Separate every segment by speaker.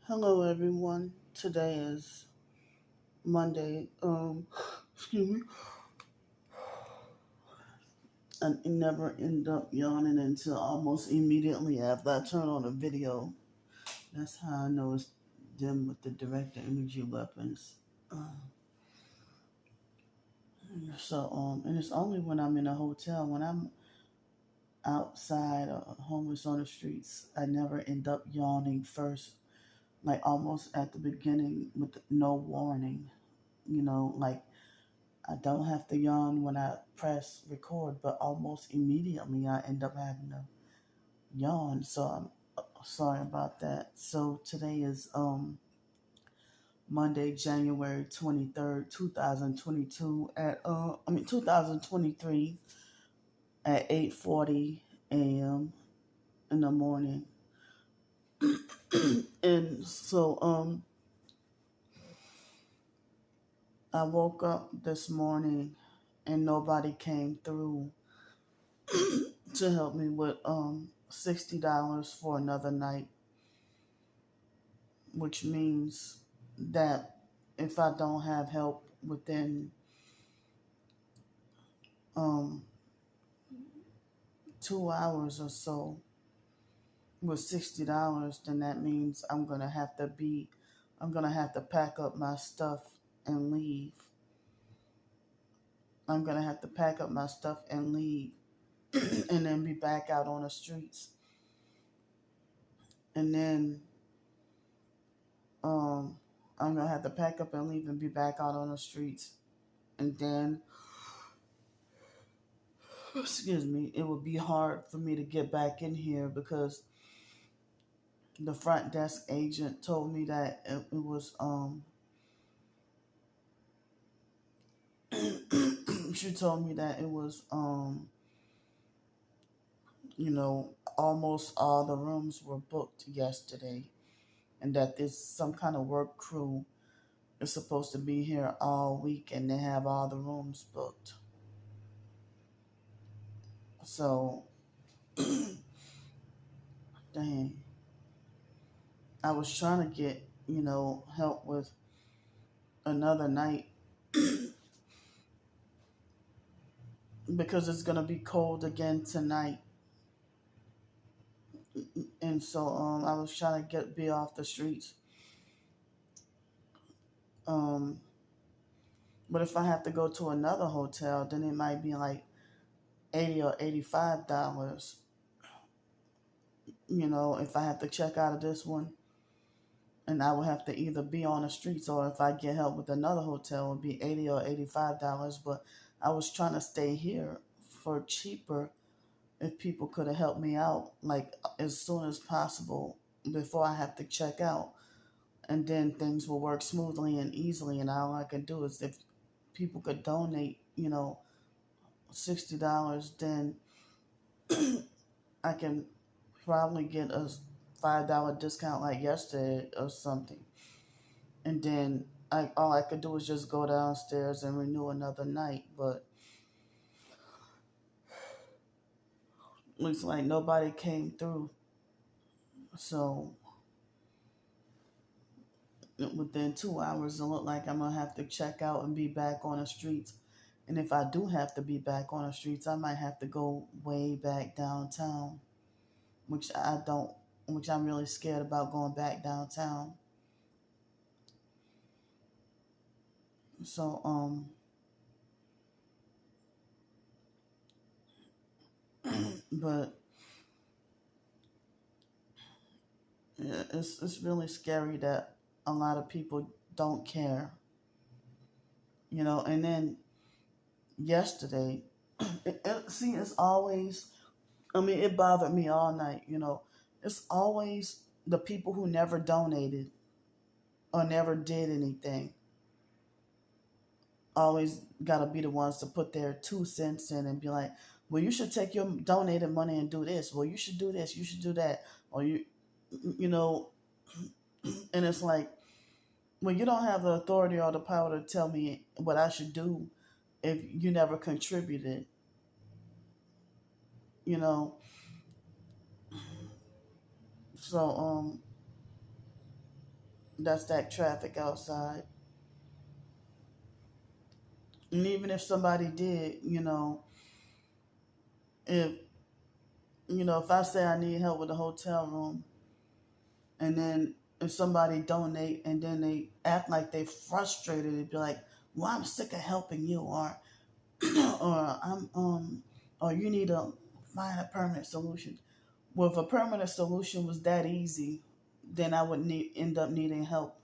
Speaker 1: Hello, everyone. Today is Monday. Excuse me. I never end up yawning until almost immediately after I turn on a video. That's how I know it's them with the direct energy weapons. Uh, and it's only when I'm in a hotel. When I'm outside or homeless on the streets, I never end up yawning first, like almost at the beginning with no warning. Like I don't have to yawn when I press record, but almost immediately I end up having to yawn. So I'm sorry about that. So today is Monday, January 23rd, 2022 at 2023 at 8:40 a.m. in the morning. And so I woke up this morning and nobody came through to help me with $60 for another night, which means that if I don't have help within um 2 hours or so with $60, then that means I'm gonna have to pack up my stuff and leave. I'm gonna have to pack up my stuff and leave and then be back out on the streets. And then um I'm gonna have to pack up and leave and be back out on the streets. And then, excuse me, it would be hard for me to get back in here because the front desk agent told me that it was she told me that it was almost all the rooms were booked yesterday, and that there's some kind of work crew is supposed to be here all week and they have all the rooms booked. So dang, I was trying to get help with another night because it's gonna be cold again tonight. And so I was trying to be off the streets. Um, but if I have to go to another hotel, then it might be like $80 or $85. If I have to check out of this one, and I would have to either be on the streets or if I get help with another hotel, it would be $80 or $85. But I was trying to stay here for cheaper if people could have helped me out like as soon as possible before I have to check out, and then things will work smoothly and easily. And all I can do is if people could donate, $60, then I can probably get a $5 discount like yesterday or something. And then all I could do is just go downstairs and renew another night. But looks like nobody came through. So within 2 hours, it looked like I'm gonna have to check out and be back on the streets. And if I do have to be back on the streets, I might have to go way back downtown, which I don't, which I'm really scared about going back downtown. So but yeah, it's really scary that a lot of people don't care, And then yesterday, it's always. I mean, it bothered me all night. It's always the people who never donated or never did anything. Always got to be the ones to put their 2 cents in and be like, well, you should take your donated money and do this. Well, you should do this. You should do that. Or you know, and it's like, well, you don't have the authority or the power to tell me what I should do if you never contributed, you know. So That's that traffic outside. And even if somebody did, if if I say I need help with a hotel room, and then if somebody donate and then they act like they frustrated, it'd be like, "Well, I'm sick of helping you," or or or you need to find a permanent solution. Well, if a permanent solution was that easy, then I would end up needing help.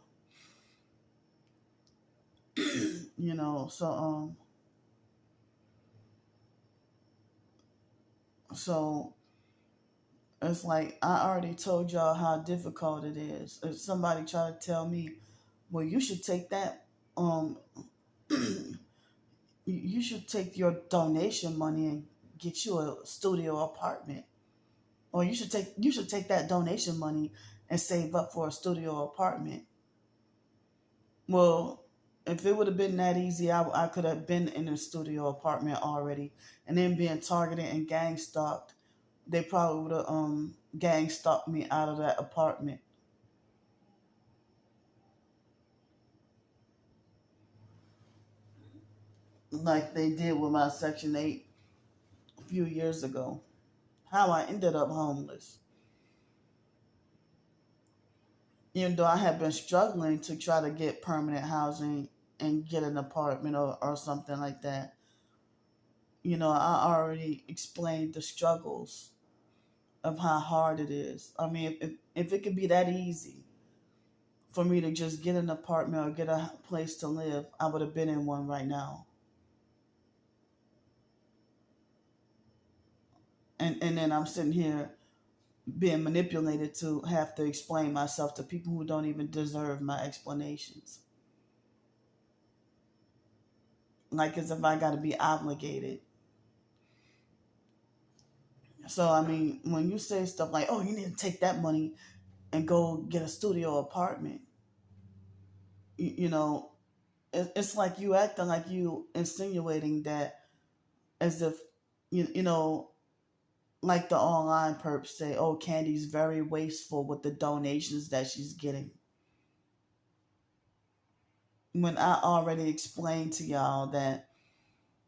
Speaker 1: So it's like I already told y'all how difficult it is. If somebody try to tell me, well, you should take that, um, you should take your donation money and get you a studio apartment, or you should take that donation money and save up for a studio apartment. Well, if it would have been that easy, I could have been in a studio apartment already, and then being targeted and gang stalked, they probably would have gang stalked me out of that apartment, like they did with my Section 8 a few years ago. How I ended up homeless, even though I had been struggling to try to get permanent housing and get an apartment or something like that. I already explained the struggles of how hard it is. I mean, if it could be that easy for me to just get an apartment or get a place to live, I would have been in one right now. And then I'm sitting here being manipulated to have to explain myself to people who don't even deserve my explanations. Like as if I got to be obligated. So, I mean, when you say stuff like, oh, you need to take that money and go get a studio apartment, you know, it's like you acting like you insinuating that as if, you know, like the online perps say, oh, Candy's very wasteful with the donations that she's getting. When I already explained to y'all that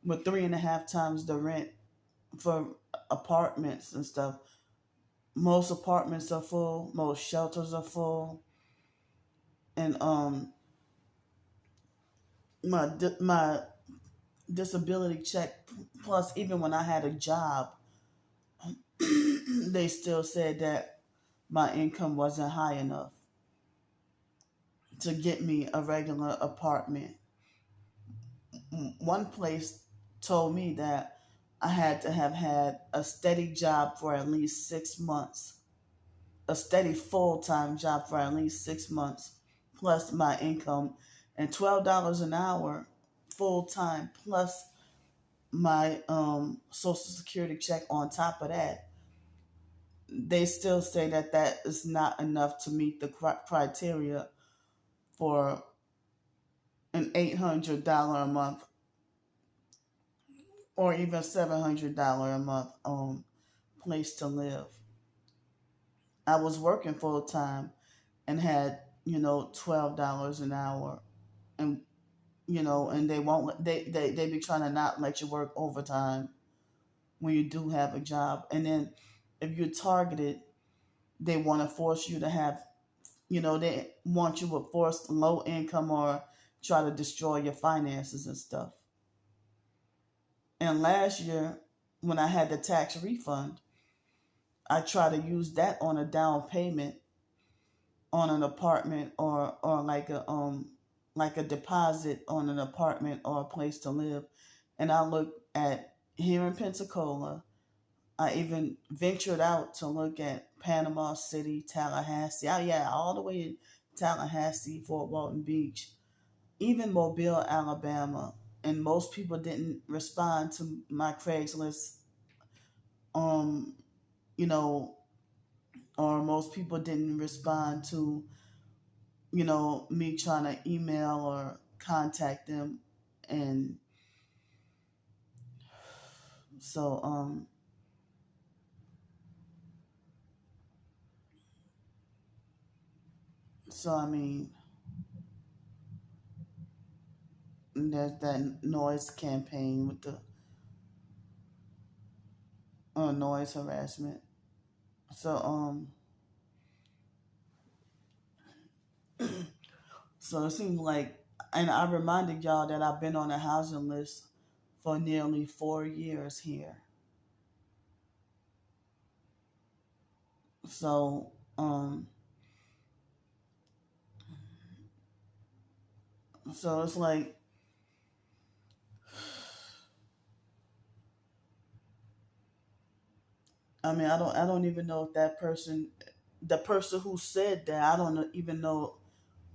Speaker 1: with 3.5 times the rent for apartments and stuff, most apartments are full, most shelters are full, and my disability check plus even when I had a job, they still said that my income wasn't high enough to get me a regular apartment. One place told me that I had to have had a steady job for at least 6 months, a steady full time job for at least 6 months, plus my income, and $12 an hour full time, plus my Social Security check on top of that. They still say that that is not enough to meet the criteria for an $800 a month or even $700 a month place to live. I was working full time and had $12 an hour, and and they won't they be trying to not let you work overtime when you do have a job, and then if you're targeted, they want to force you to have they want you with forced low income or try to destroy your finances and stuff. And last year, when I had the tax refund, I tried to use that on a down payment on an apartment or like a deposit on an apartment or a place to live. And I looked at here in Pensacola. I even ventured out to look at Panama City, Tallahassee. Oh yeah, all the way in Tallahassee, Fort Walton Beach, even Mobile, Alabama. And most people didn't respond to my Craigslist, um, you know, or most people didn't respond to, me trying to email or contact them. And so, I mean, And there's that noise campaign with the noise harassment. So so it seems like, and I reminded y'all that I've been on a housing list for nearly 4 years here. So so it's like, I mean, I don't even know if that person, the person who said that, I don't even know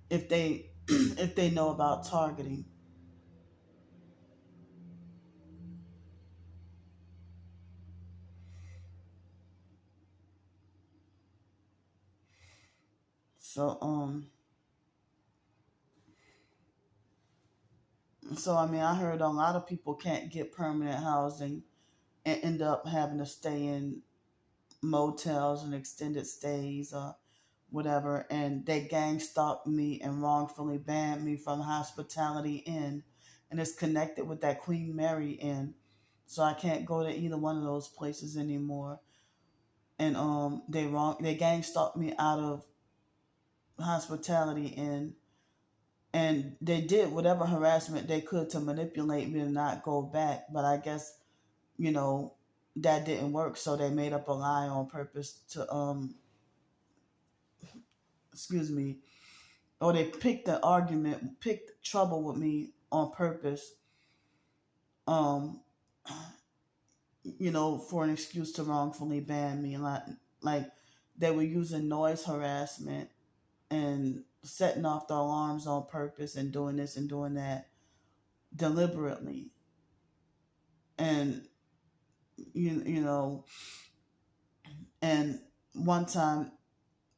Speaker 1: if they if they know about targeting. So so I mean, I heard a lot of people can't get permanent housing and end up having to stay in motels and extended stays or whatever, and they gang stalked me and wrongfully banned me from Hospitality Inn, and it's connected with that Queen Mary Inn, so I can't go to either one of those places anymore. And they gang stalked me out of Hospitality Inn, and they did whatever harassment they could to manipulate me to not go back, but I guess, you know, that didn't work, so they made up a lie on purpose to excuse me, or they picked trouble with me on purpose, um for an excuse to wrongfully ban me. Like they were using noise harassment and setting off the alarms on purpose and doing this and doing that deliberately. And you know, and one time,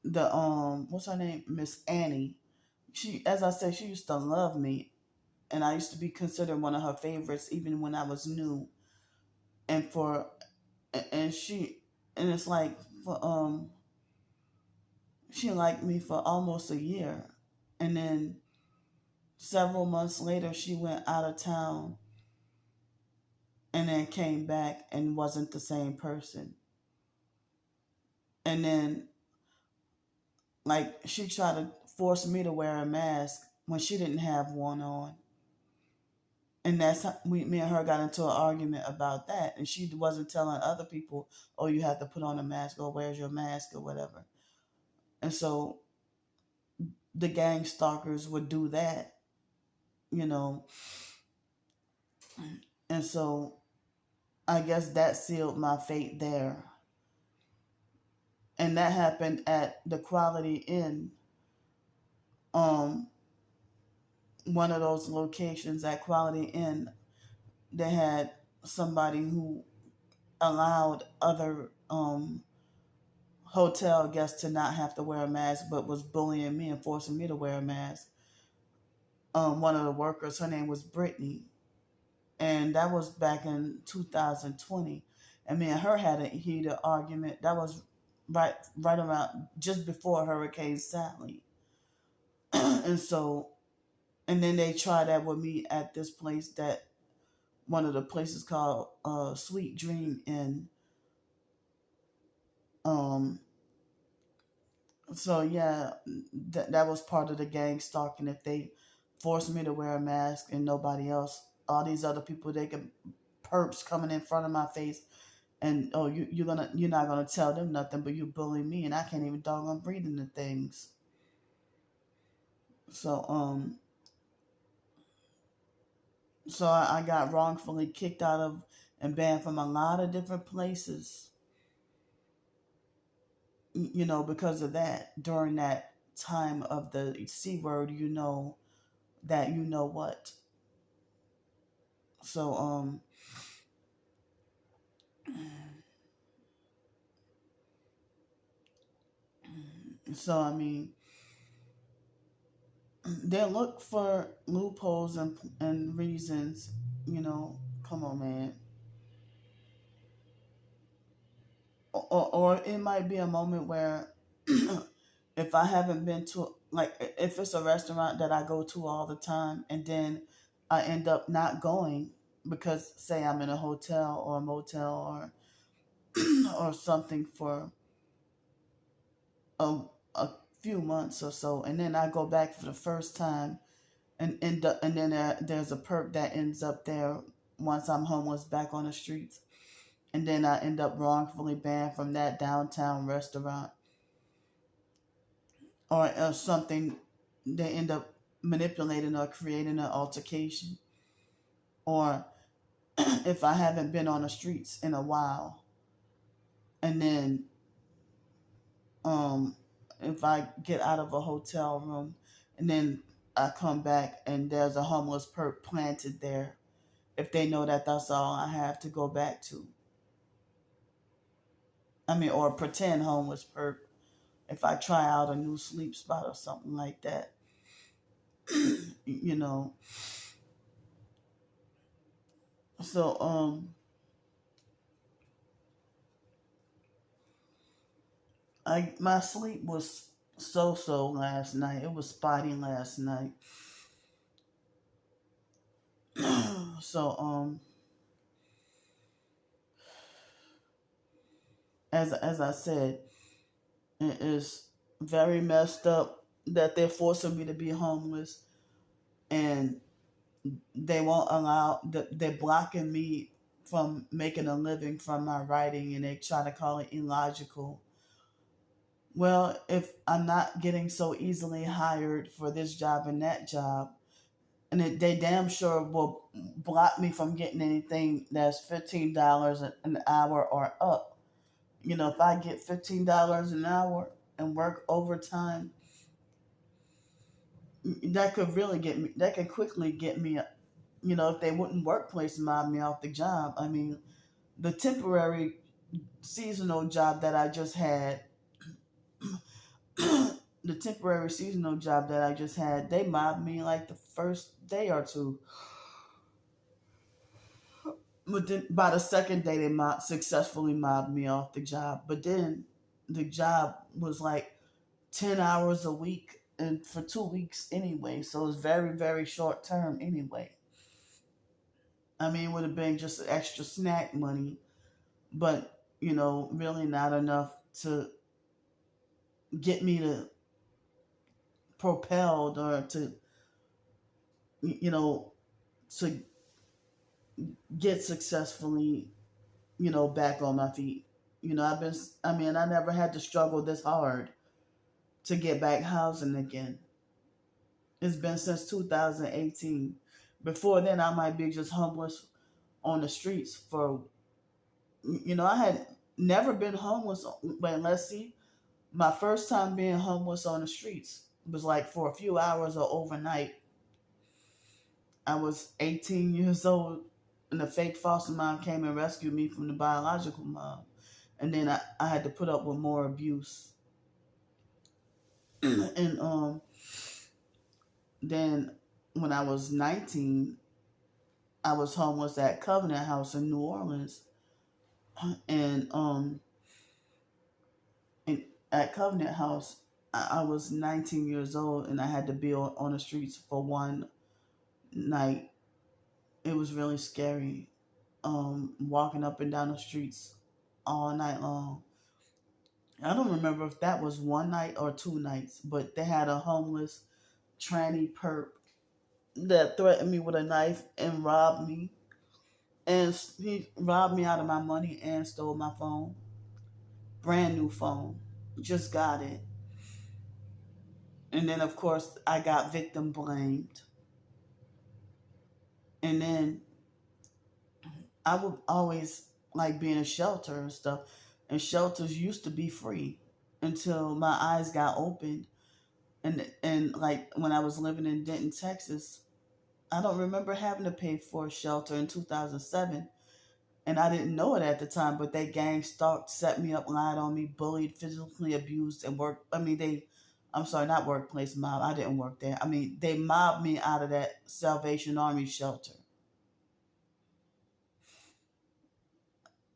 Speaker 1: the what's her name, Miss Annie, she, as I said, she used to love me, and I used to be considered one of her favorites even when I was new. And for and she and it's like, for she liked me for almost a year, and then several months later she went out of town and then came back and wasn't the same person. And then, like, she tried to force me to wear a mask when she didn't have one on. And that's how me and her got into an argument about that. And she wasn't telling other people, "Oh, you have to put on a mask," or "Where's your mask," or whatever. And so the gang stalkers would do that, you know. And so I guess that sealed my fate there. And that happened at the Quality Inn, um, one of those locations at Quality Inn. They had somebody who allowed other hotel guests to not have to wear a mask, but was bullying me and forcing me to wear a mask. One of the workers, her name was Brittany, and that was back in 2020. And me and her had a heated argument. That was right around just before Hurricane Sally. And so, and then they tried that with me at this place, that one of the places called Sweet Dream Inn. Um, so yeah, that was part of the gang stalking. If they forced me to wear a mask and nobody else, all these other people, they could perps coming in front of my face, and oh, you're not gonna tell them nothing, but you bully me, and I can't even doggone breathe into things. So I got wrongfully kicked out of and banned from a lot of different places, because of that. During that time of the C word, that you know what. So so I mean, they look for loopholes and reasons, come on, man. Or it might be a moment where if I haven't been to, like, if it's a restaurant that I go to all the time, and then I end up not going because, say, I'm in a hotel or a motel or something for a, a few months or so, and then I go back for the first time and end up, and then there's a perk that ends up there once I'm homeless back on the streets, and then I end up wrongfully banned from that downtown restaurant or something. They end up manipulating or creating an altercation, or if I haven't been on the streets in a while, and then um, if I get out of a hotel room and then I come back and there's a homeless perp planted there, if they know that that's all I have to go back to. I mean, or pretend homeless perp if I try out a new sleep spot or something like that. you know. So I my sleep was so last night. It was spotty last night. so as I said, it is very messed up that they're forcing me to be homeless, and they won't allow they're blocking me from making a living from my writing, and they try to call it illogical. Well, if I'm not getting so easily hired for this job and that job, and they damn sure will block me from getting anything that's $15 an hour or up. If I get $15 an hour and work overtime, that could really get me. That could quickly get me. If they wouldn't workplace mob me off the job. I mean, the temporary seasonal job that I just had, the temporary seasonal job that I just had, they mobbed me like the first day or two. But then by the second day, they successfully mobbed me off the job. But then the job was like 10 hours a week and for 2 weeks anyway. So it was very, very short term anyway. I mean, it would have been just extra snack money, but, really not enough to get me to propelled or to, you know, to get successfully, back on my feet. I never had to struggle this hard to get back housing again. It's been since 2018. Before then, I might be just homeless on the streets for, I had never been homeless. But let's see, my first time being homeless on the streets was like for a few hours or overnight. I was 18 years old, and the fake foster mom came and rescued me from the biological mom. And then I had to put up with more abuse. and then when I was 19, I was homeless at Covenant House in New Orleans. And at Covenant House, I was 19 years old, and I had to be on the streets for one night. It was really scary, walking up and down the streets all night long. I don't remember if that was one night or 2 nights, but they had a homeless tranny perp that threatened me with a knife and robbed me. And he robbed me out of my money and stole my phone. Brand new phone. Just got it. And then, of course, I got victim blamed. And then I would always like being in a shelter and stuff. And shelters used to be free until my eyes got opened. And like when I was living in Denton, Texas, I don't remember having to pay for a shelter in 2007. And I didn't know it at the time, but they gang stalked, set me up, lied on me, bullied, physically abused, and I'm sorry, not workplace mob. I didn't work there. I mean, they mobbed me out of that Salvation Army shelter.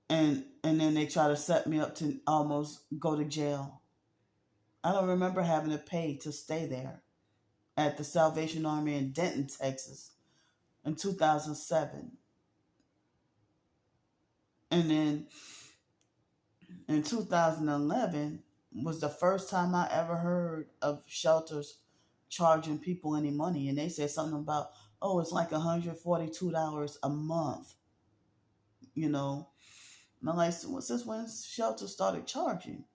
Speaker 1: And then they try to set me up to almost go to jail. I don't remember having to pay to stay there at the Salvation Army in Denton, Texas. in 2007. And then in 2011 was the first time I ever heard of shelters charging people any money. And they said something about, oh, it's like $142 a month, you know. And I'm like, "So since when shelters started charging?"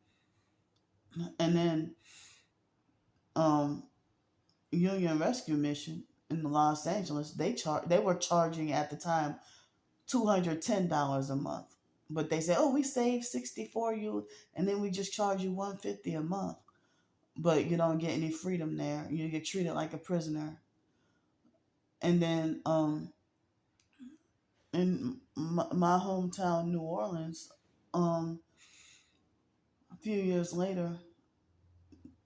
Speaker 1: And then um, Union Rescue Mission in Los Angeles, they were charging at the time $210 a month. But they said, "Oh, we saved 60 for you, and then we just charge you 150 a month." But you don't get any freedom there. You get treated like a prisoner. And then in my hometown, New Orleans, a few years later,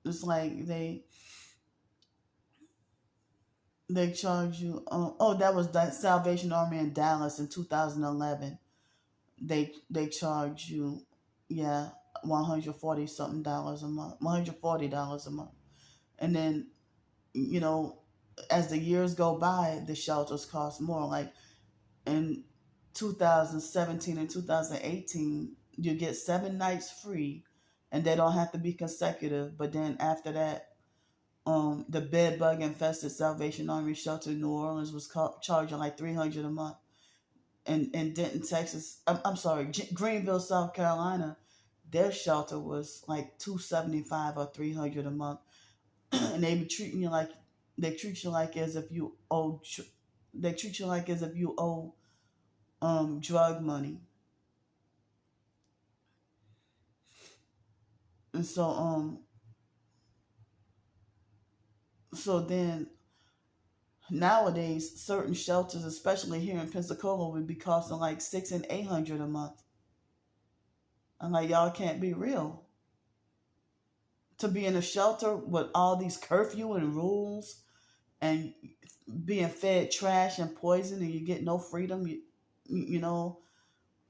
Speaker 1: it's like they charge you. Oh, that was that Salvation Army in Dallas in 2011. They charge you, yeah, $140 something a month, $140 a month. And then, you know, as the years go by, the shelters cost more. Like in 2017 and 2018, you get 7 nights free, and they don't have to be consecutive. But then after that, the bed bug infested Salvation Army shelter in New Orleans was charging like $300 a month. And in Denton, Texas, I'm sorry, Greenville, South Carolina, their shelter was like $275 or $300 a month, and they be treating you like they treat you like as if you owe. They treat you like as if you owe drug money. And so then nowadays certain shelters, especially here in Pensacola, would be costing like 600 and 800 a month. I'm like, y'all can't be real. To be in a shelter with all these curfew and rules and being fed trash and poison, and you get no freedom, you know,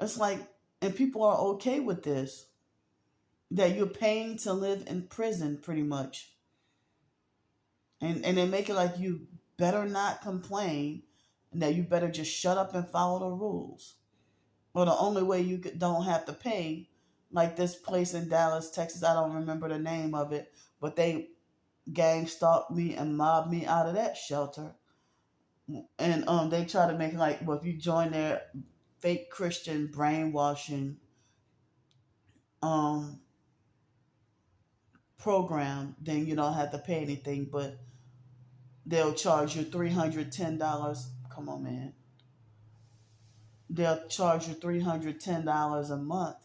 Speaker 1: it's like, and people are okay with this, that you're paying to live in prison pretty much. And they make it like you better not complain, and that you better just shut up and follow the rules. Or the only way you don't have to pay, like this place in Dallas, Texas, I don't remember the name of it, but they gang stalked me and mobbed me out of that shelter. And they try to make it like, well, if you join their fake Christian brainwashing um program, then you don't have to pay anything, but they'll charge you $310. Come on, man. They'll charge you $310 a month.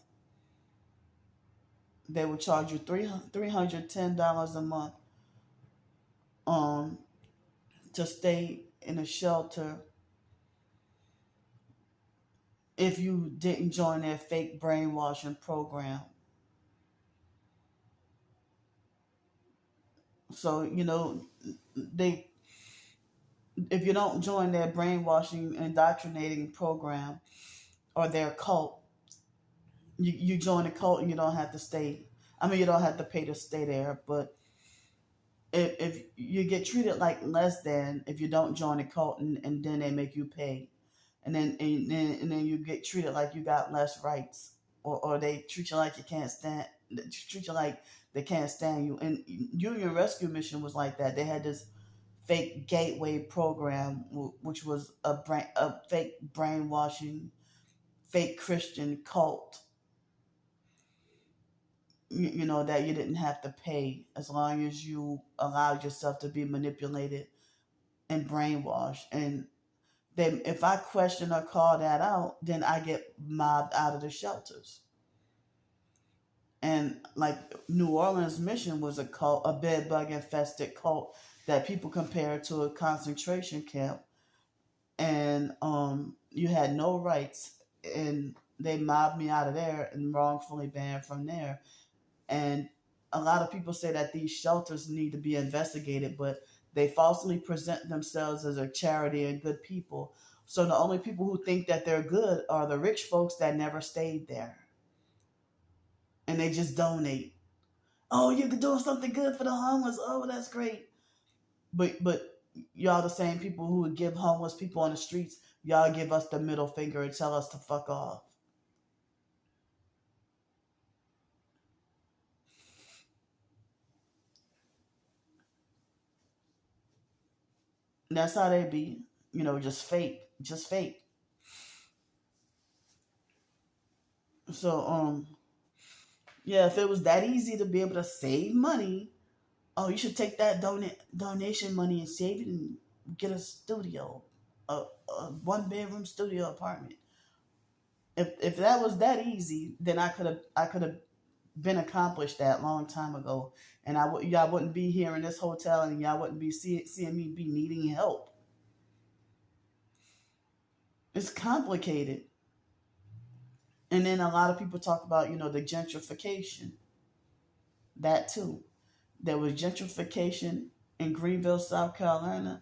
Speaker 1: They will charge you $310 a month um to stay in a shelter if you didn't join their fake brainwashing program. So, they if you don't join their brainwashing indoctrinating program or their cult, you join a cult and you don't have to stay. I mean, you don't have to pay to stay there, but if you get treated like less than if you don't join a cult, and then they make you pay, and then you get treated like you got less rights, or they treat you like you can't stand, treat you like they can't stand you. And Union Rescue Mission was like that. They had this fake gateway program, which was a fake brainwashing, fake Christian cult. That you didn't have to pay as long as you allowed yourself to be manipulated and brainwashed. And then if I question or call that out, then I get mobbed out of the shelters. And like New Orleans Mission was a cult, a bed bug infested cult that people compared to a concentration camp. And you had no rights, and they mobbed me out of there and wrongfully banned from there. And a lot of people say that these shelters need to be investigated, but they falsely present themselves as a charity and good people. So the only people who think that they're good are the rich folks that never stayed there, and they just donate. Oh, you're doing something good for the homeless. Oh, that's great. But y'all the same people who would give homeless people on the streets, y'all give us the middle finger and tell us to fuck off. And that's how they be, just fake, just fake. So, yeah, if it was that easy to be able to save money, oh, you should take that donation money and save it and get a studio, a 1 bedroom studio apartment. If that was that easy, then I could have been accomplished that long time ago, and y'all wouldn't be here in this hotel, and y'all wouldn't be seeing me be needing help. It's complicated, and then a lot of people talk about the gentrification. That too, there was gentrification in Greenville, South Carolina,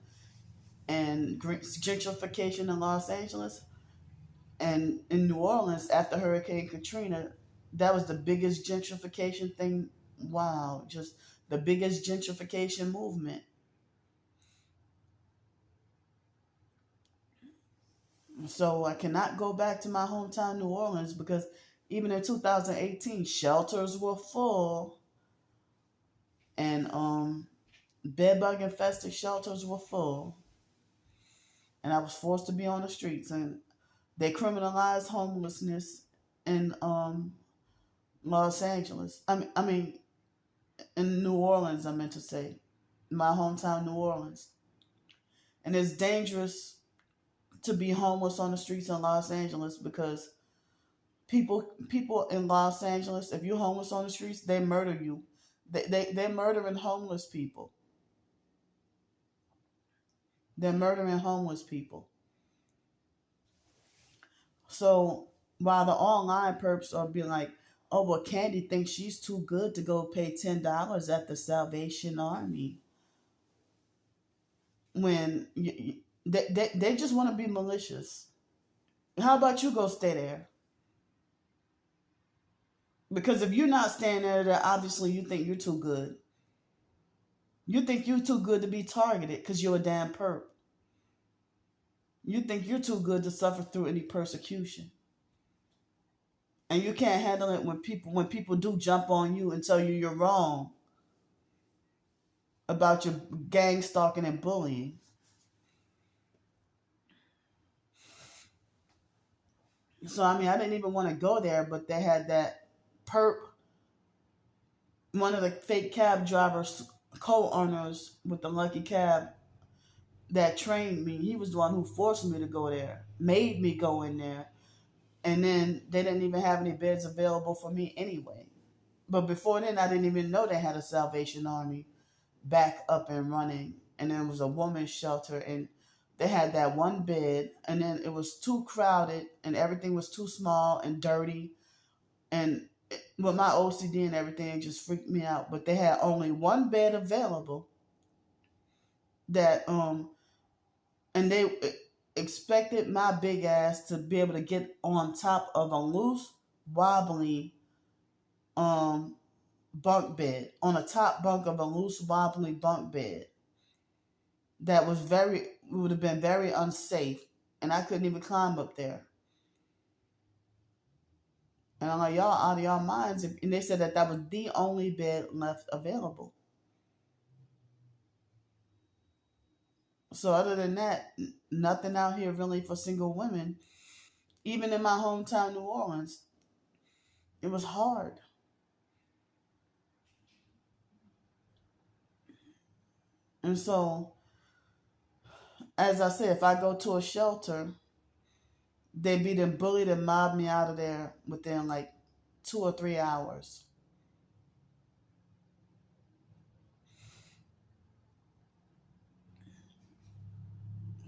Speaker 1: and gentrification in Los Angeles, and in New Orleans after Hurricane Katrina. That was the biggest gentrification thing. Wow, just the biggest gentrification movement. So I cannot go back to my hometown, New Orleans, because even in 2018, shelters were full, and bed bug infested shelters were full, and I was forced to be on the streets, and they criminalized homelessness in Los Angeles. I mean, in New Orleans. I meant to say, my hometown, New Orleans, and it's dangerous to be homeless on the streets in Los Angeles because people in Los Angeles, if you're homeless on the streets, they murder you. They're murdering homeless people. They're murdering homeless people. So while the online perps are being like, oh, well, Candy thinks she's too good to go pay $10 at the Salvation Army, when they just want to be malicious. How about you go stay there? Because if you're not staying there, then obviously you think you're too good. You think you're too good to be targeted because you're a damn perp. You think you're too good to suffer through any persecution. And you can't handle it when people do jump on you and tell you you're wrong about your gang stalking and bullying. So I mean, I didn't even want to go there, but they had that perp, one of the fake cab drivers, co-owners with the Lucky Cab, that trained me. He was the one who forced me to go there, made me go in there, and then they didn't even have any beds available for me anyway. But before then, I didn't even know they had a Salvation Army back up and running, and then it was a woman's shelter, and they had that 1 bed, and then it was too crowded, and everything was too small and dirty, and with my OCD and everything, it just freaked me out. But they had only 1 bed available, that and they expected my big ass to be able to get on top of a loose, wobbly um bunk bed, on a top bunk of a loose, wobbly bunk bed that would have been very unsafe, and I couldn't even climb up there. And I'm like, y'all out of y'all minds. And they said that was the only bed left available. So other than that, nothing out here really for single women. Even in my hometown, New Orleans, it was hard. And so, as I said, if I go to a shelter, they beat and bullied and mobbed me out of there within like 2 or 3 hours.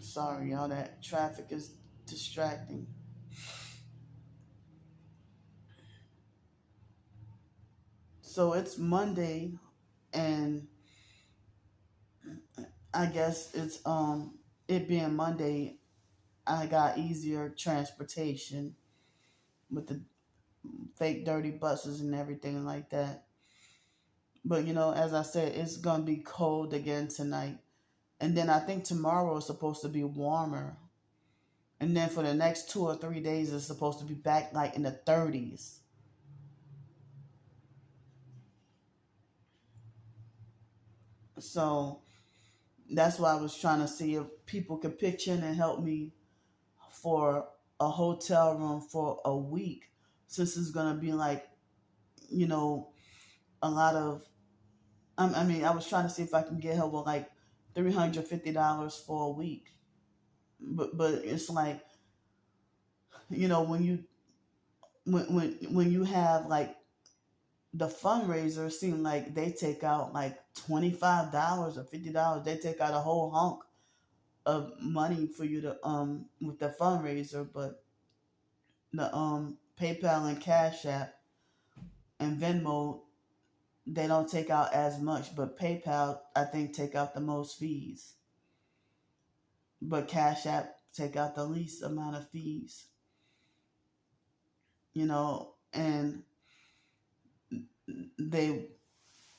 Speaker 1: Sorry, y'all, that traffic is distracting. So it's Monday, and I guess it being Monday, I got easier transportation with the fake dirty buses and everything like that. But as I said, it's gonna be cold again tonight. And then I think tomorrow is supposed to be warmer. And then for the next 2 or 3 days, it's supposed to be back like in the 30s. So that's why I was trying to see if people could pitch in and help me for a hotel room for a week, since it's going to be like, you know, a lot of, I mean, I was trying to see if I can get help with like $350 for a week. But it's like, when when you have like the fundraisers, seem like they take out like $25 or $50. They take out a whole hunk of money for you to with the fundraiser. But the PayPal and Cash App and Venmo, they don't take out as much. But PayPal, I think, take out the most fees. But Cash App take out the least amount of fees. And they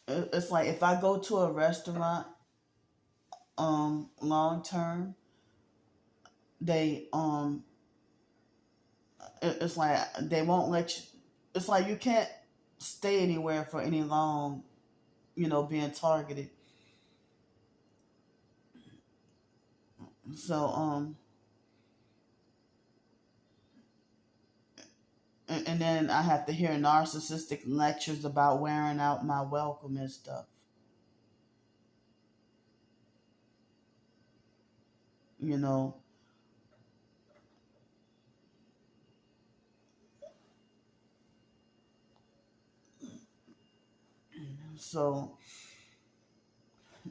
Speaker 1: it's like if I go to a restaurant long term, they it's like they won't let you. It's like you can't stay anywhere for any long, being targeted. So and then I have to hear narcissistic lectures about wearing out my welcome and stuff. You know, so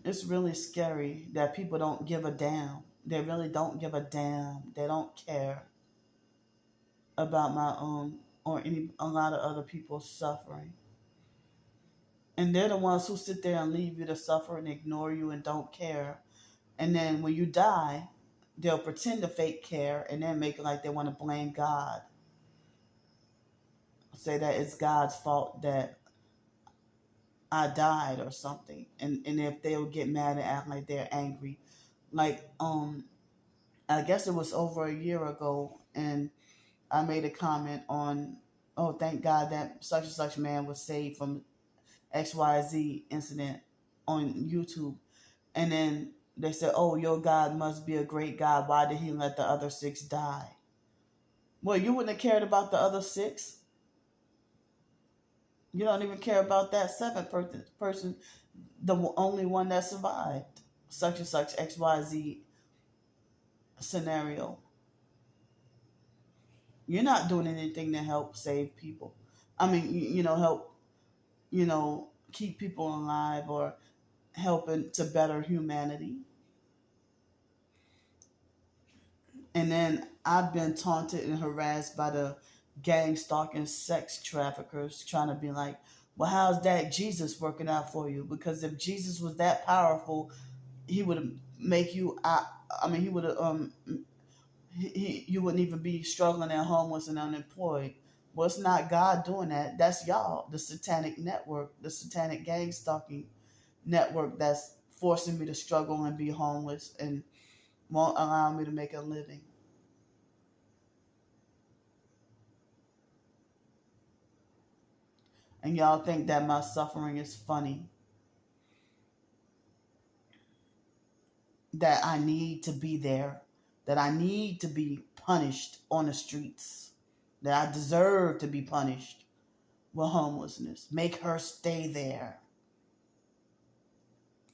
Speaker 1: it's really scary that people don't give a damn. They really don't give a damn. They don't care about my own or a lot of other people's suffering. And they're the ones who sit there and leave you to suffer and ignore you and don't care. And then when you die, they'll pretend to fake care and then make it like they want to blame God. Say that it's God's fault that I died or something. And if they'll get mad and act like they're angry. Like, I guess it was over a year ago, and I made a comment on, oh, thank God that such and such man was saved from XYZ incident on YouTube. And then they said, oh, your God must be a great God. Why did he let the other six die? Well, you wouldn't have cared about the other six. You don't even care about that seventh person, the only one that survived such and such XYZ scenario. You're not doing anything to help save people. I mean, help, keep people alive or helping to better humanity. And then I've been taunted and harassed by the gang stalking sex traffickers trying to be like, well, how's that Jesus working out for you? Because if Jesus was that powerful, he would make you, he would have, you wouldn't even be struggling and homeless and unemployed. Well, it's not God doing that. That's y'all, the satanic network, the satanic gang stalking network that's forcing me to struggle and be homeless and won't allow me to make a living. And y'all think that my suffering is funny. That I need to be there. That I need to be punished on the streets. That I deserve to be punished with homelessness. Make her stay there.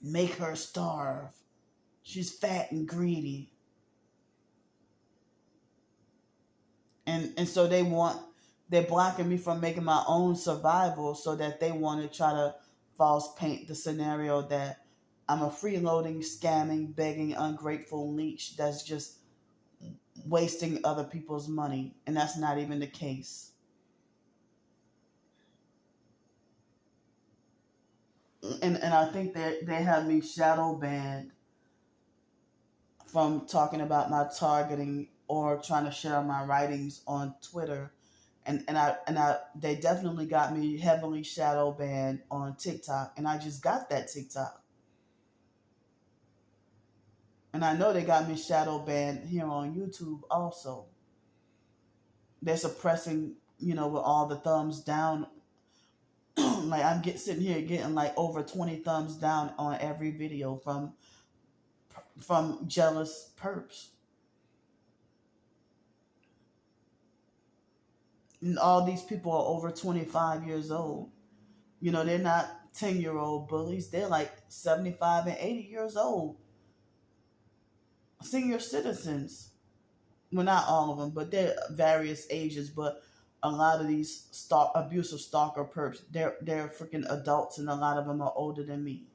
Speaker 1: Make her starve. She's fat and greedy. And so they're blocking me from making my own survival so that they want to try to false paint the scenario that I'm a freeloading, scamming, begging, ungrateful leech that's just wasting other people's money. And that's not even the case. And I think that they have me shadow banned from talking about my targeting or trying to share my writings on Twitter. And they definitely got me heavily shadow banned on TikTok, and I just got that TikTok. And I know they got me shadow banned here on YouTube also. They're suppressing, with all the thumbs down. Like sitting here getting like over 20 thumbs down on every video from jealous perps. And all these people are over 25 years old. They're not 10-year-old bullies. They're like 75 and 80 years old. Senior citizens. Well, not all of them, but they're various ages. But a lot of these abusive stalker perps, they're freaking adults, and a lot of them are older than me.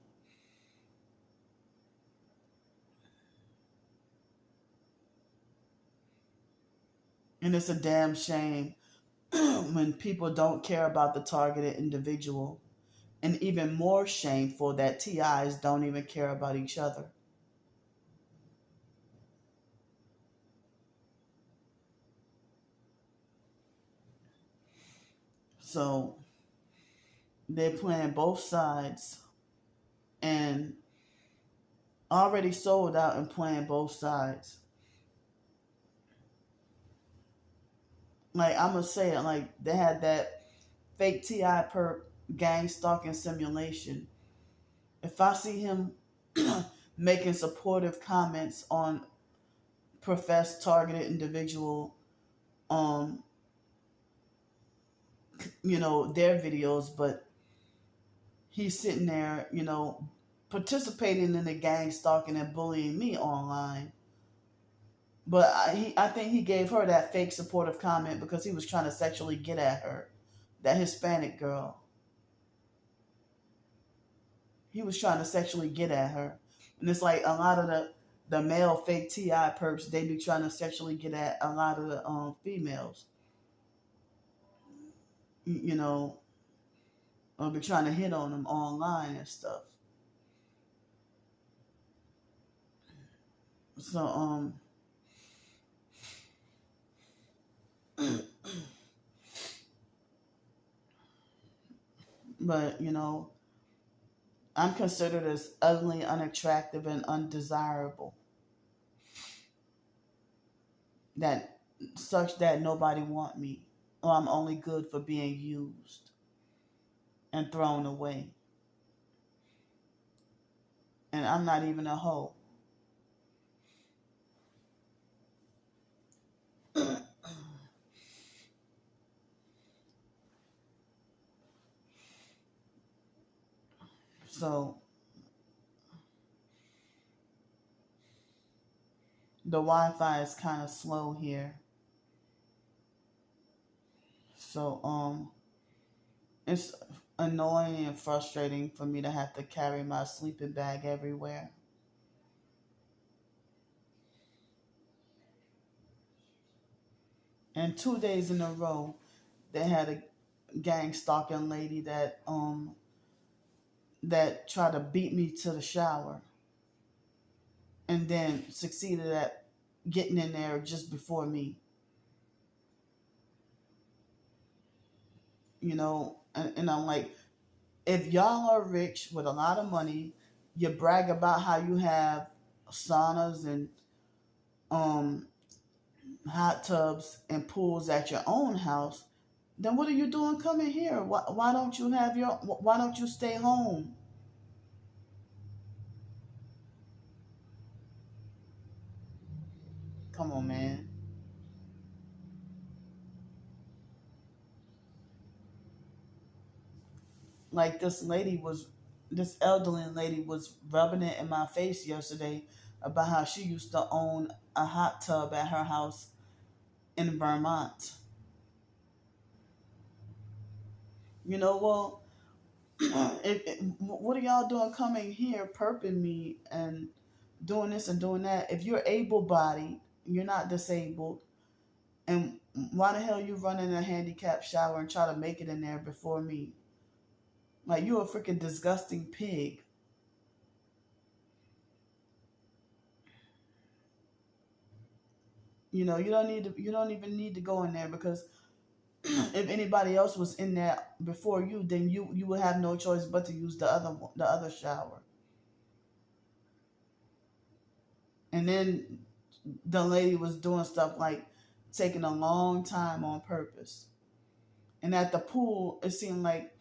Speaker 1: And it's a damn shame when people don't care about the targeted individual. And even more shameful that TIs don't even care about each other. So they're playing both sides and already sold out and playing both sides. Like, I'm going to say it, like, they had that fake TI per gang stalking simulation. If I see him making supportive comments on professed targeted individual, their videos, but he's sitting there, participating in the gang stalking and bullying me online. But I think he gave her that fake supportive comment because he was trying to sexually get at her, that Hispanic girl. He was trying to sexually get at her. And it's like a lot of the male fake TI perps, they be trying to sexually get at a lot of the females. Or be trying to hit on them online and stuff. So, but, I'm considered as ugly, unattractive, and undesirable. That such that nobody want me. Or I'm only good for being used and thrown away. And I'm not even a hoe. So the Wi-Fi is kind of slow here. So it's annoying and frustrating for me to have to carry my sleeping bag everywhere. And 2 days in a row, they had a gang stalking lady that tried to beat me to the shower, and then succeeded at getting in there just before me. And I'm like, if y'all are rich with a lot of money, you brag about how you have saunas and hot tubs and pools at your own house, then what are you doing coming here? Why don't you stay home? Come on, man. Like this elderly lady was rubbing it in my face yesterday about how she used to own a hot tub at her house in Vermont. Well, what are y'all doing coming here, perping me and doing this and doing that? If you're able-bodied, you're not disabled, and why the hell you run in a handicapped shower and try to make it in there before me? Like, you a freaking disgusting pig. You don't even need to go in there, because if anybody else was in there before you, then you would have no choice but to use the other shower. And then the lady was doing stuff like taking a long time on purpose. And at the pool, it seemed like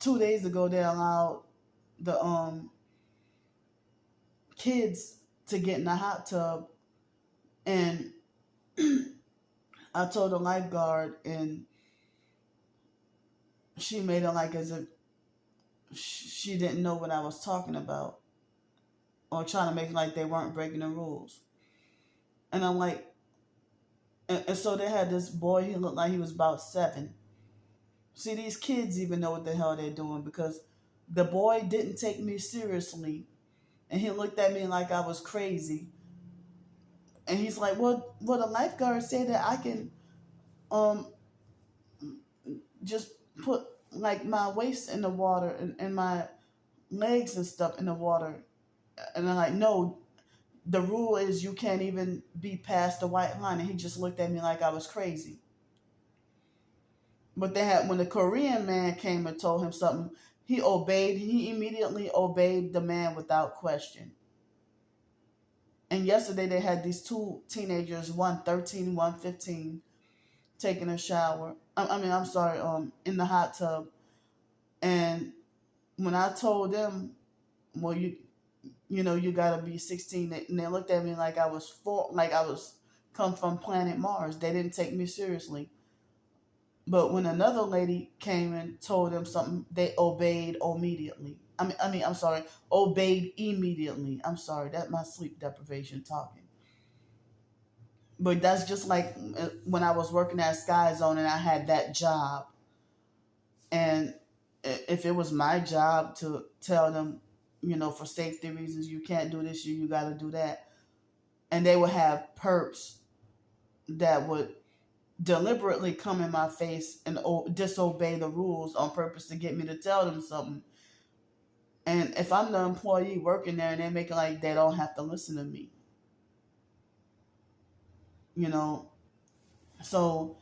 Speaker 1: 2 days ago they allowed the kids to get in the hot tub, and I told the lifeguard, and she made it like as if she didn't know what I was talking about, or trying to make it like they weren't breaking the rules. And I'm like, and so they had this boy. He looked like he was about 7. See, these kids even know what the hell they're doing, because the boy didn't take me seriously, and he looked at me like I was crazy. And he's like, well, the lifeguard said that I can um just put like my waist in the water, and my legs and stuff in the water. And I'm like, no, the rule is you can't even be past the white line. And he just looked at me like I was crazy. But they had, when the Korean man came and told him something, he obeyed. He immediately obeyed the man without question. And yesterday they had these 2 teenagers, one 13, one 15, taking a shower. I'm sorry, in the hot tub. And when I told them, well, you gotta be 16, and they looked at me like I was like I was come from planet Mars. They didn't take me seriously. But when another lady came and told them something, they obeyed immediately. I'm sorry, obeyed immediately. I'm sorry, that's my sleep deprivation talking. But that's just like when I was working at Sky Zone and I had that job. And if it was my job to tell them, for safety reasons, you can't do this, you got to do that. And they would have perps that would deliberately come in my face and disobey the rules on purpose to get me to tell them something. And if I'm the employee working there and they make it like they don't have to listen to me, So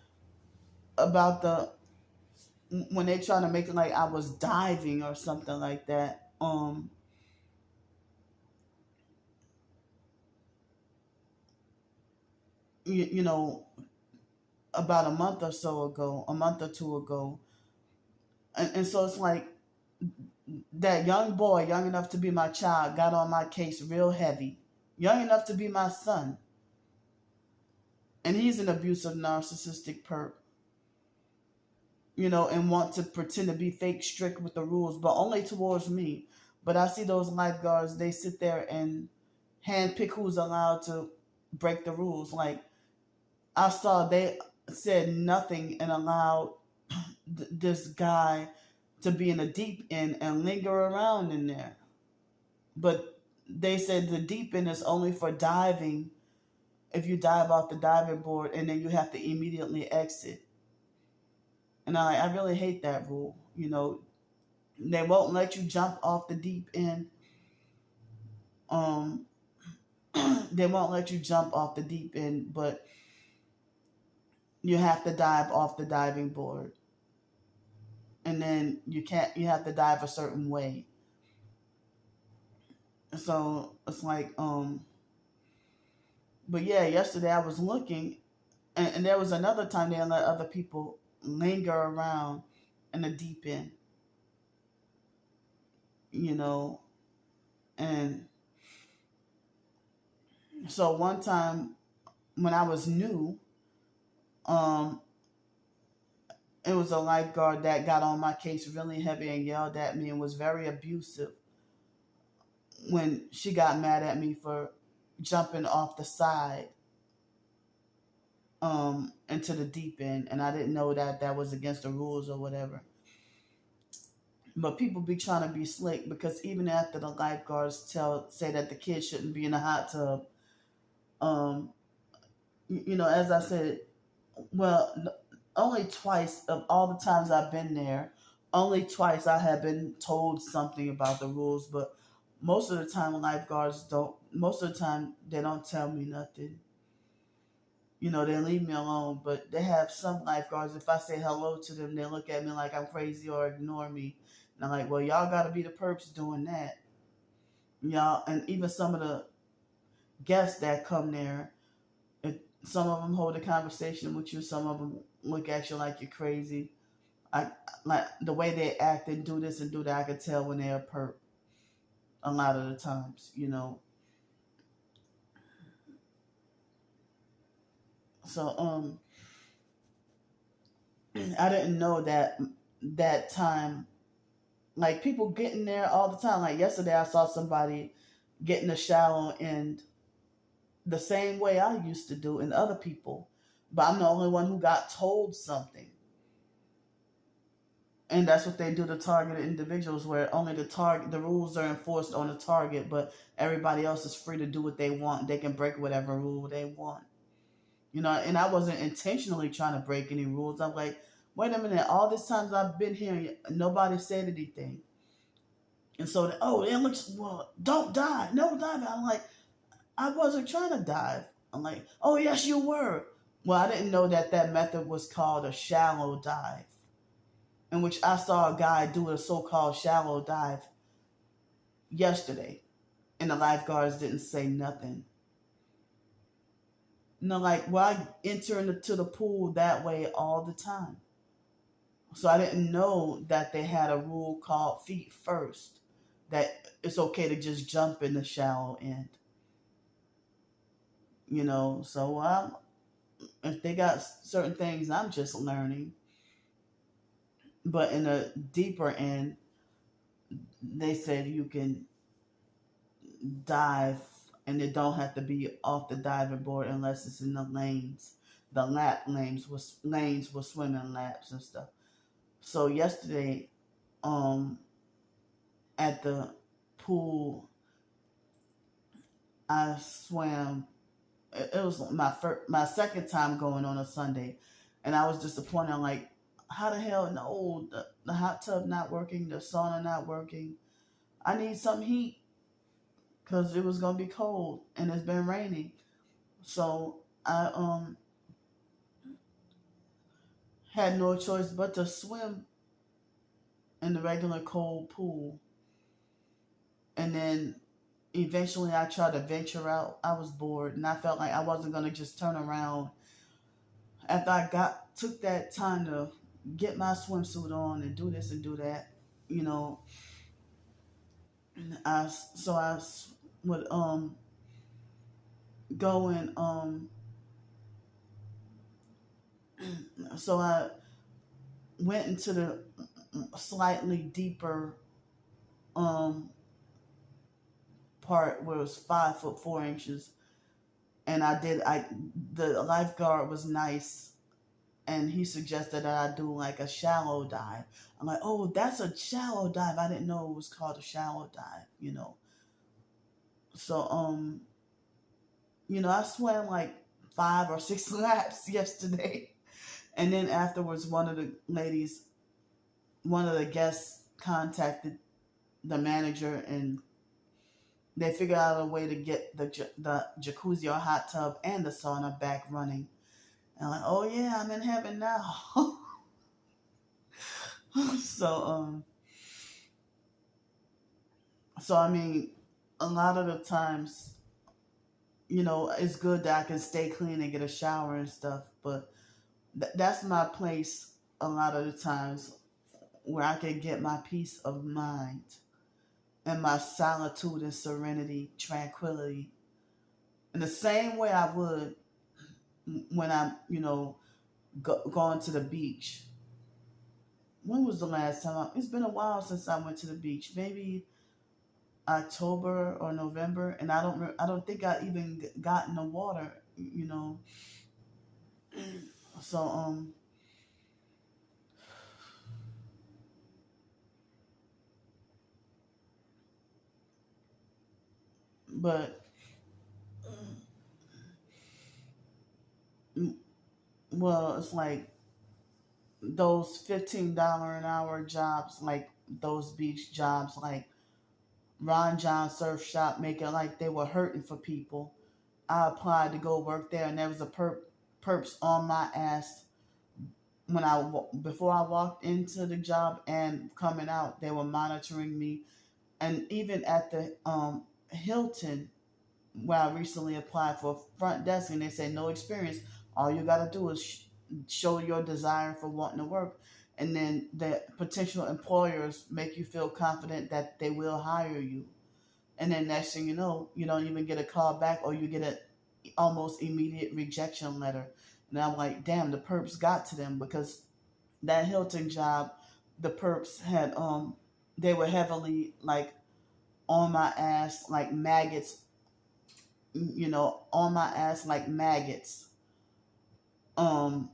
Speaker 1: about when they trying to make it like I was diving or something like that, you know, about a month or so ago, a month or two ago. And so it's like that young boy, young enough to be my child, got on my case real heavy, young enough to be my son. And he's an abusive, narcissistic perp, and want to pretend to be fake strict with the rules, but only towards me. But I see those lifeguards, they sit there and handpick who's allowed to break the rules. Like, I saw they said nothing and allowed this guy to be in the deep end and linger around in there. But they said the deep end is only for diving, if you dive off the diving board, and then you have to immediately exit. And I really hate that rule. They won't let you jump off the deep end. Um, they won't let you jump off the deep end, but you have to dive off the diving board. And then you have to dive a certain way. So it's like, but yeah, yesterday I was looking, and there was another time they let other people linger around in the deep end, and so one time when I was new, um, it was a lifeguard that got on my case really heavy and yelled at me and was very abusive when she got mad at me for jumping off the side into the deep end, and I didn't know that was against the rules or whatever. But people be trying to be slick, because even after the lifeguards say that the kids shouldn't be in the hot tub, um, as I said, well, only twice of all the times I've been there, only twice I have been told something about the rules. But most of the time, lifeguards don't. Most of the time, they don't tell me nothing. They leave me alone. But they have some lifeguards, if I say hello to them, they look at me like I'm crazy or ignore me. And I'm like, well, y'all got to be the perps doing that. y'all, and even some of the guests that come there, some of them hold a conversation with you, some of them look at you like you're crazy. I like the way they act and do this and do that. I could tell when they're a perp a lot of the times, you know. So I didn't know that time, like people getting there all the time. Like yesterday, I saw somebody getting a shower in the same way I used to do, and other people, but I'm the only one who got told something. And that's what they do to targeted individuals, where only the rules are enforced on the target, but everybody else is free to do what they want. They can break whatever rule they want, you know. And I wasn't intentionally trying to break any rules. I'm like, wait a minute, all these times I've been here, nobody said anything. And so, oh, it looks, well, don't dive, no dive. I'm like, I wasn't trying to dive. I'm like, oh yes, you were. Well, I didn't know that method was called a shallow dive, in which I saw a guy do a so-called shallow dive yesterday, and the lifeguards didn't say nothing. You know, like, well, I enter into the pool that way all the time. So I didn't know that they had a rule called feet first, that it's okay to just jump in the shallow end. You know, so if they got certain things, I'm just learning. But in a deeper end, they said you can dive, and it don't have to be off the diving board unless it's in the lanes, the lap lanes with swimming laps and stuff. So yesterday, um, at the pool, I swam. It was my second time going on a Sunday, and I was disappointed. I'm like, how the hell? No, the hot tub not working, the sauna not working. I need some heat because it was gonna be cold and it's been raining. So I had no choice but to swim in the regular cold pool. And then eventually I tried to venture out. I was bored and I felt like I wasn't gonna just turn around after I got took that time to get my swimsuit on and do this and do that, you know. I would go and so I went into the slightly deeper um part where it was 5 foot 4 inches, and the lifeguard was nice, and he suggested that I do like a shallow dive. I'm like, oh, that's a shallow dive. I didn't know it was called a shallow dive, you know. So you know, I swam like 5 or 6 laps yesterday, and then afterwards, one of the guests contacted the manager, and they figured out a way to get the jacuzzi or hot tub and the sauna back running. And I'm like, oh yeah, I'm in heaven now. so so I mean, a lot of the times, you know, it's good that I can stay clean and get a shower and stuff, but that's my place a lot of the times, where I can get my peace of mind and my solitude and serenity, tranquility, in the same way I would when I'm, you know, going to the beach. When was the last time? It's been a while since I went to the beach. Maybe October or November, and I don't think I even got in the water. You know, so but mm, well, it's like those $15 an hour jobs, like those beach jobs, like Ron John Surf Shop, make it like they were hurting for people. I applied to go work there, and there was a perps on my ass when before I walked into the job and coming out. They were monitoring me, And even at the Hilton, where I recently applied for front desk, and they said no experience. All you got to do is show your desire for wanting to work, and then the potential employers make you feel confident that they will hire you. And then next thing you know, you don't even get a call back, or you get a almost immediate rejection letter. And I'm like, damn, the perps got to them, because that Hilton job, the perps had they were heavily like on my ass like maggots, on my ass like maggots. Um,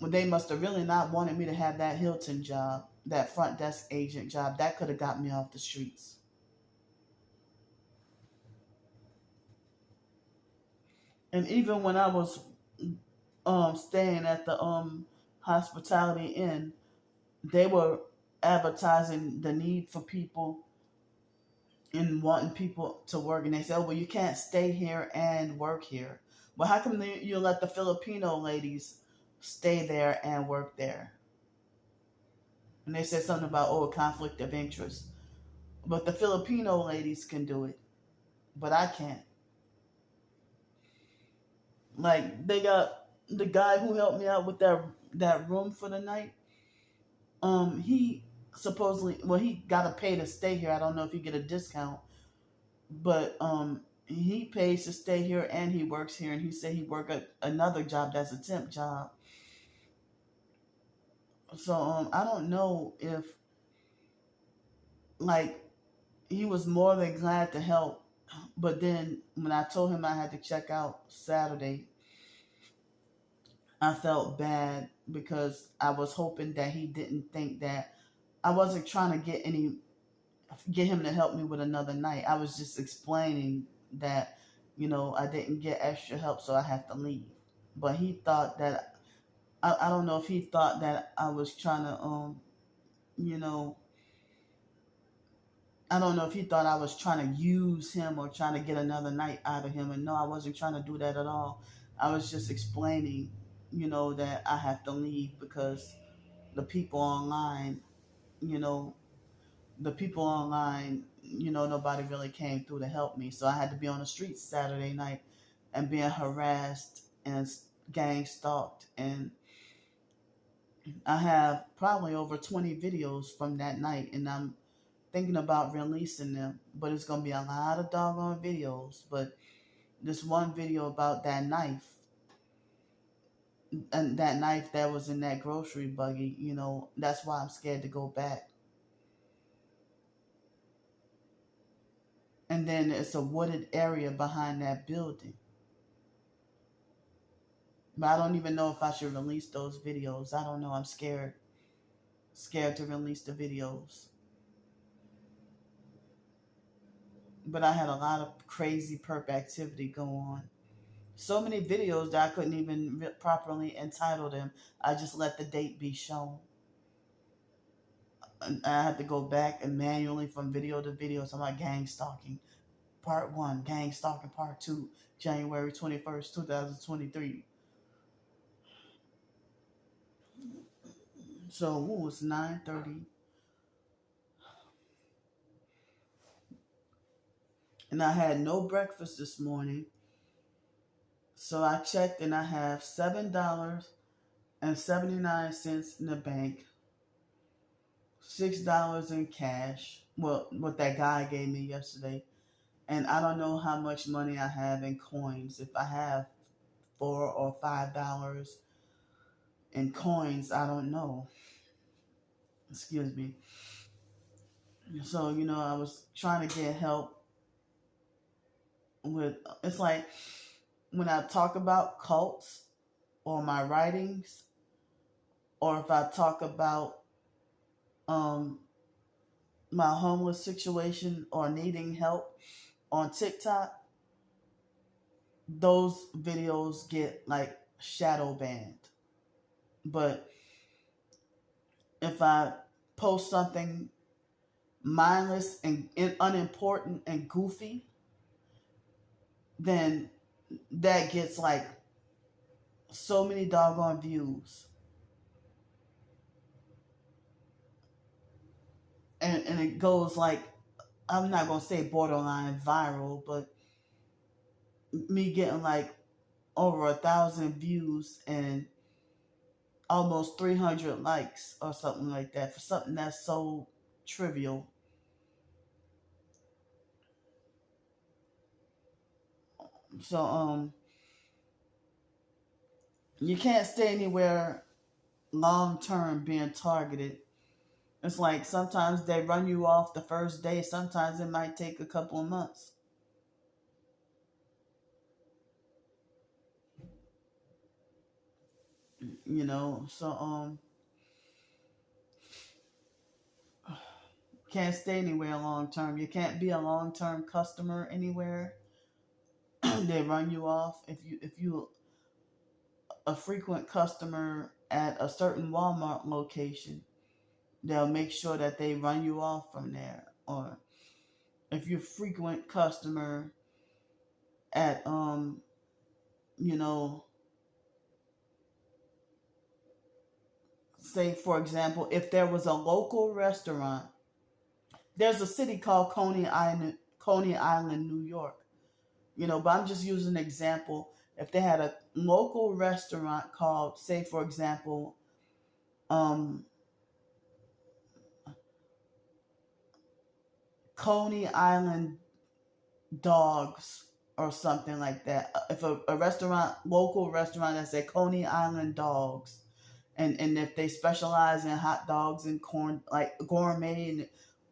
Speaker 1: they must have really not wanted me to have that Hilton job, that front desk agent job. That could have got me off the streets. And even when I was staying at the hospitality inn, they were advertising the need for people and wanting people to work. And they said, oh, well, you can't stay here and work here. Well, how come you let the Filipino ladies stay there and work there? And they said something about, oh, a conflict of interest. But the Filipino ladies can do it, but I can't. Like, they got the guy who helped me out with that room for the night. He supposedly, well, he got to pay to stay here. I don't know if he get a discount, but he pays to stay here and he works here. And he said he work at another job that's a temp job. So I don't know if, like, he was more than glad to help. But then when I told him I had to check out Saturday, I felt bad, because I was hoping that he didn't think that I wasn't trying to get him to help me with another night. I was just explaining that, I didn't get extra help, so I have to leave. But he thought that, I don't know if he thought that I was trying to you know I don't know if he thought I was trying to use him or trying to get another night out of him. And no, I wasn't trying to do that at all. I was just explaining, that I have to leave, because the people online, you know, nobody really came through to help me. So I had to be on the streets Saturday night and being harassed and gang stalked. And I have probably over 20 videos from that night, and I'm thinking about releasing them, but it's gonna be a lot of doggone videos. But this one video about that knife, and that knife that was in that grocery buggy, that's why I'm scared to go back. And then it's a wooded area behind that building. But I don't even know if I should release those videos. I don't know. I'm scared to release the videos. But I had a lot of crazy perp activity go on. So many videos that I couldn't even properly entitle them. I just let the date be shown. And I had to go back and manually from video to video. So I'm like, gang stalking, part 1, gang stalking, part 2, January 21st, 2023. So it was 9:30. And I had no breakfast this morning. So I checked and I have $7.79 in the bank, $6 in cash. Well, what that guy gave me yesterday. And I don't know how much money I have in coins. If I have $4 or $5 in coins, I don't know. Excuse me. So, I was trying to get help with, it's like when I talk about cults or my writings, or if I talk about um, my homeless situation or needing help on TikTok, those videos get like shadow banned. But if I post something mindless and unimportant and goofy, then that gets like so many doggone views. And it goes like I'm not gonna say borderline viral, but me getting like over 1,000 views and almost 300 likes or something like that for something that's so trivial. So you can't stay anywhere long term being targeted. It's like sometimes they run you off the first day. Sometimes it might take a couple of months. So can't stay anywhere long term. You can't be a long term customer anywhere. They run you off. If you a frequent customer at a certain Walmart location, they'll make sure that they run you off from there. Or if you're a frequent customer at you know, say for example, if there was a local restaurant, there's a city called Coney Island, New York. But I'm just using an example. If they had a local restaurant called, say for example, um, Coney Island Dogs or something like that. If a restaurant, local restaurant that said Coney Island Dogs, and if they specialize in hot dogs and corn, like gourmet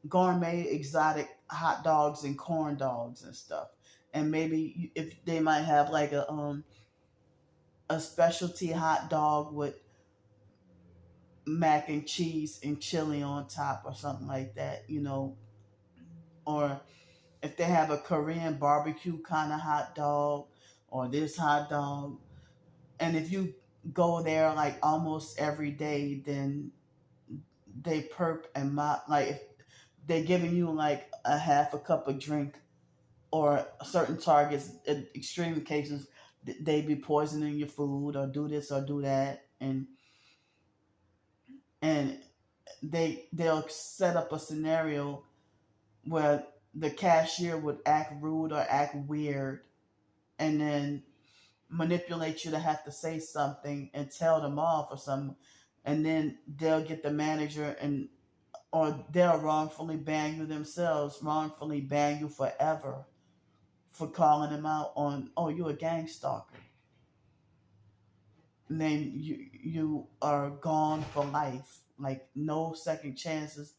Speaker 1: exotic hot dogs and corn dogs and stuff, and maybe if they might have like a specialty hot dog with mac and cheese and chili on top or something like that, or if they have a Korean barbecue kind of hot dog or this hot dog. And if you go there like almost every day, then they perp and mop. Like if they're giving you like a half a cup of drink, or certain targets, in extreme cases, they be poisoning your food or do this or do that. And they'll set up a scenario where the cashier would act rude or act weird, and then manipulate you to have to say something and tell them off or something, and then they'll get the manager, and or they'll wrongfully ban you themselves, wrongfully ban you forever for calling them out on, oh, you a gang stalker. And then you are gone for life, like no second chances,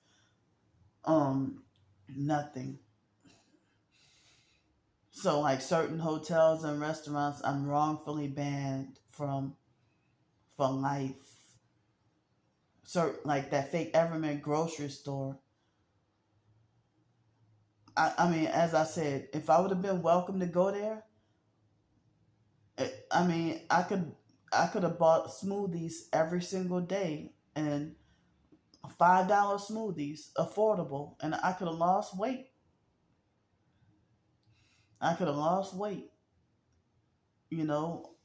Speaker 1: um, nothing. So like certain hotels and restaurants, I'm wrongfully banned from for life. So like that fake Everman grocery store. I mean, as I said, if I would have been welcome to go there, I mean, I could have bought smoothies every single day, and $5 smoothies, affordable, and I could have lost weight. I could have lost weight, you know.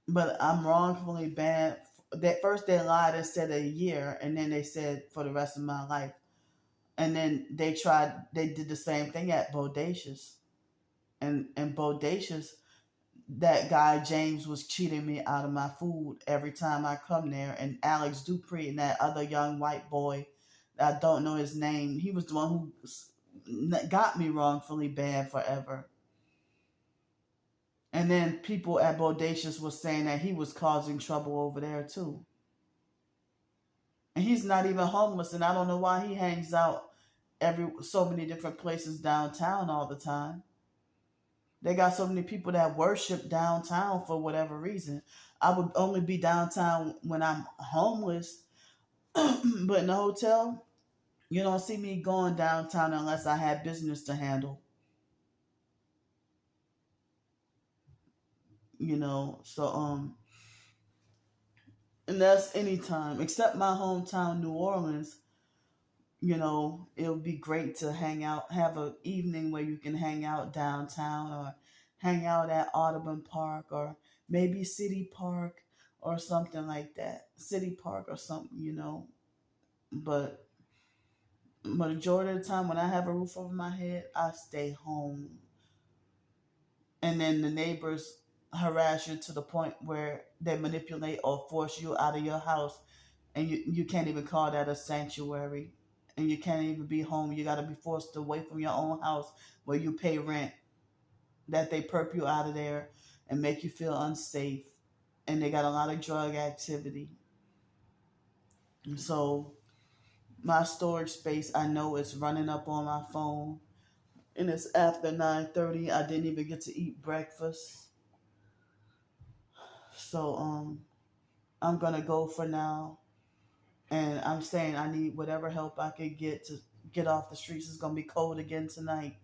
Speaker 1: But I'm wrongfully banned. That first they lied and said a year, and then they said for the rest of my life. And then they did the same thing at Bodacious. And Bodacious, that guy James was cheating me out of my food every time I come there. And Alex Dupree and that other young white boy, I don't know his name, he was the one who got me wrongfully banned forever. And then people at Bodacious was saying that he was causing trouble over there too. And he's not even homeless, and I don't know why he hangs out so many different places downtown all the time. They got so many people that worship downtown for whatever reason. I would only be downtown when I'm homeless, but in the hotel, you don't see me going downtown unless I have business to handle. So and that's anytime except my hometown, New Orleans. It would be great to hang out, have an evening where you can hang out downtown or hang out at Audubon Park or maybe City Park or something like that. City Park or something. But Majority of the time, when I have a roof over my head, I stay home. And then the neighbors harass you to the point where they manipulate or force you out of your house, and you can't even call that a sanctuary, and you can't even be home. You got to be forced away from your own house where you pay rent, that they perp you out of there and make you feel unsafe, and they got a lot of drug activity. And so my storage space, I know it's running up on my phone, and it's after 9:30. I didn't even get to eat breakfast. So I'm gonna go for now, and I'm saying I need whatever help I could get to get off the streets. It's gonna be cold again tonight,